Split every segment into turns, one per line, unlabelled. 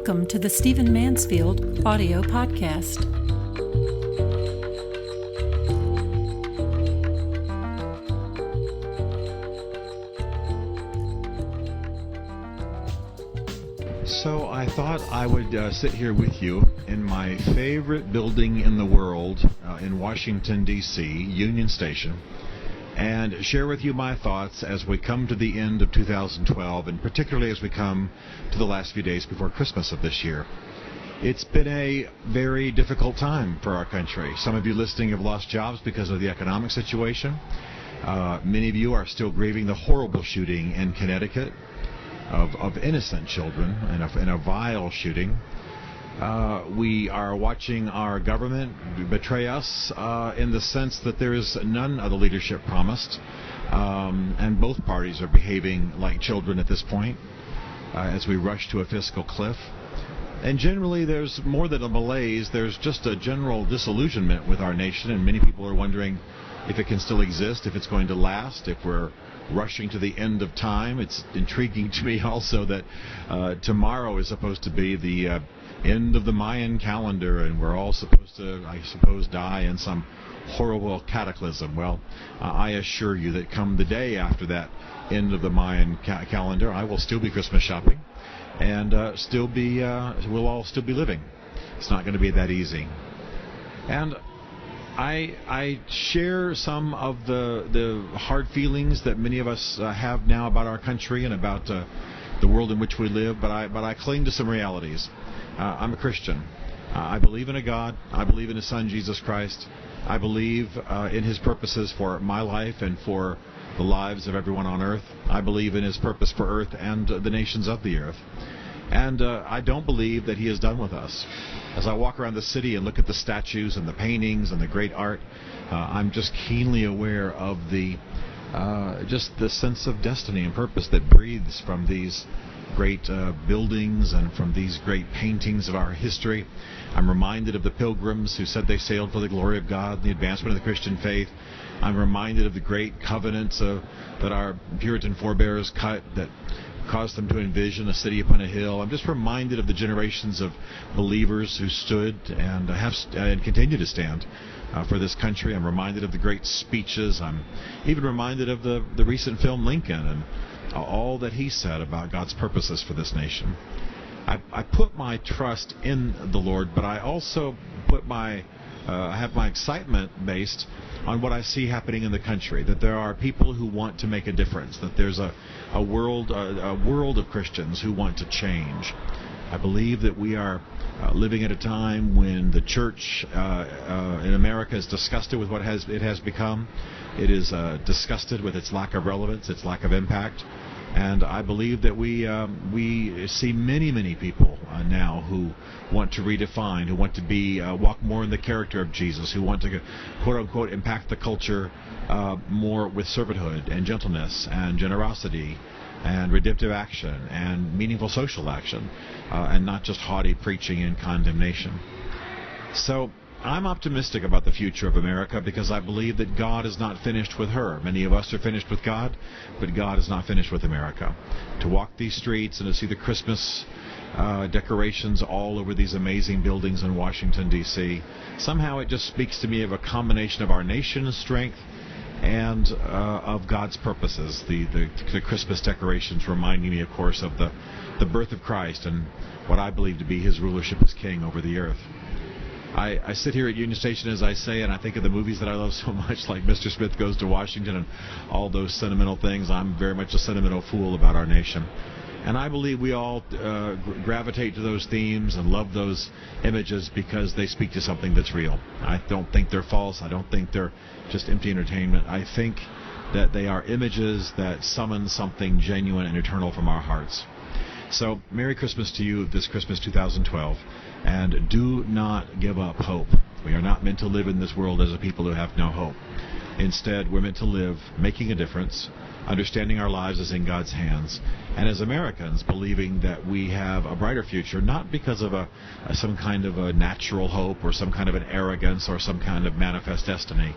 Welcome to the Stephen Mansfield audio podcast.
So I thought I would sit here with you in my favorite building in the world in Washington D.C Union Station and share with you my thoughts as we come to the end of 2012 and particularly as we come to the last few days before Christmas of this year. It's been a very difficult time for our country. Some of you listening have lost jobs because of the economic situation. Many of you are still grieving the horrible shooting in Connecticut of innocent children in a vile shooting. We are watching our government betray us in the sense that there is none of the leadership promised, and both parties are behaving like children at this point as we rush to a fiscal cliff. And generally there's more than a malaise, there's just a general disillusionment with our nation, and many people are wondering if it can still exist, if it's going to last, if we're rushing to the end of time. It's intriguing to me also that tomorrow is supposed to be the end of the Mayan calendar, and we're all supposed to, I suppose, die in some horrible cataclysm. Well, I assure you that come the day after that end of the Mayan calendar, I will still be Christmas shopping, and we'll all still be living. It's not going to be that easy. And I share some of the hard feelings that many of us have now about our country and about the world in which we live, but I cling to some realities. I'm a Christian. I believe in a God. I believe in His Son, Jesus Christ. I believe in His purposes for my life and for the lives of everyone on earth. I believe in His purpose for earth and the nations of the earth. And I don't believe that He is done with us. As I walk around the city and look at the statues and the paintings and the great art, I'm just keenly aware of just the sense of destiny and purpose that breathes from these great buildings and from these great paintings of our history. I'm reminded of the pilgrims who said they sailed for the glory of God and the advancement of the Christian faith. I'm reminded of the great covenants that our Puritan forebears cut that caused them to envision a city upon a hill. I'm just reminded of the generations of believers who stood and continue to stand for this country. I'm reminded of the great speeches. I'm even reminded of the recent film Lincoln and all that he said about God's purposes for this nation. I put my trust in the Lord, but I also have my excitement based on what I see happening in the country, that there are people who want to make a difference, that there's a world of Christians who want to change. I believe that we are living at a time when the church in America is disgusted with what it has become. It is disgusted with its lack of relevance, its lack of impact. And I believe that we see many people now who want to redefine, who want to walk more in the character of Jesus, who want to, quote unquote, impact the culture more with servanthood and gentleness and generosity and redemptive action and meaningful social action, and not just haughty preaching and condemnation. So I'm optimistic about the future of America because I believe that God is not finished with her. Many of us are finished with God, but God is not finished with America. To walk these streets and to see the Christmas decorations all over these amazing buildings in Washington, D.C., somehow it just speaks to me of a combination of our nation's strength and of God's purposes. The Christmas decorations reminding me, of course, of the birth of Christ and what I believe to be His rulership as King over the earth. I sit here at Union Station, as I say, and I think of the movies that I love so much, like Mr. Smith Goes to Washington and all those sentimental things. I'm very much a sentimental fool about our nation. And I believe we all gravitate to those themes and love those images because they speak to something that's real. I don't think they're false. I don't think they're just empty entertainment. I think that they are images that summon something genuine and eternal from our hearts. So, Merry Christmas to you this Christmas 2012, and do not give up hope. We are not meant to live in this world as a people who have no hope. Instead, we're meant to live making a difference, understanding our lives as in God's hands, and as Americans, believing that we have a brighter future, not because of some kind of a natural hope or some kind of an arrogance or some kind of manifest destiny,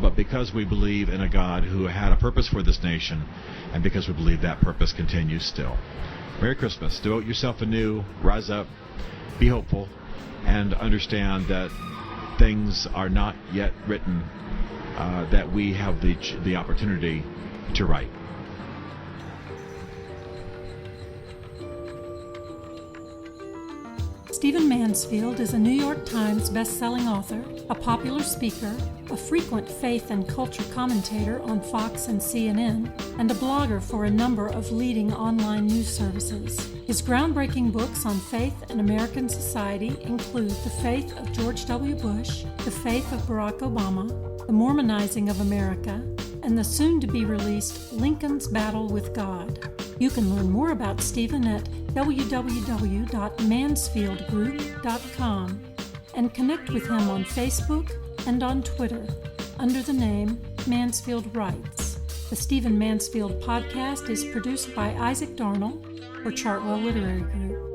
but because we believe in a God who had a purpose for this nation, and because we believe that purpose continues still. Merry Christmas. Devote yourself anew, rise up, be hopeful, and understand that things are not yet written, that we have the opportunity to write.
Stephen Mansfield is a New York Times best-selling author, a popular speaker, a frequent faith and culture commentator on Fox and CNN, and a blogger for a number of leading online news services. His groundbreaking books on faith and American society include The Faith of George W. Bush, The Faith of Barack Obama, The Mormonizing of America, and the soon-to-be-released Lincoln's Battle with God. You can learn more about Stephen at www.mansfieldgroup.com and connect with him on Facebook and on Twitter under the name Mansfield Writes. The Stephen Mansfield podcast is produced by Isaac Darnell for Chartwell Literary Group.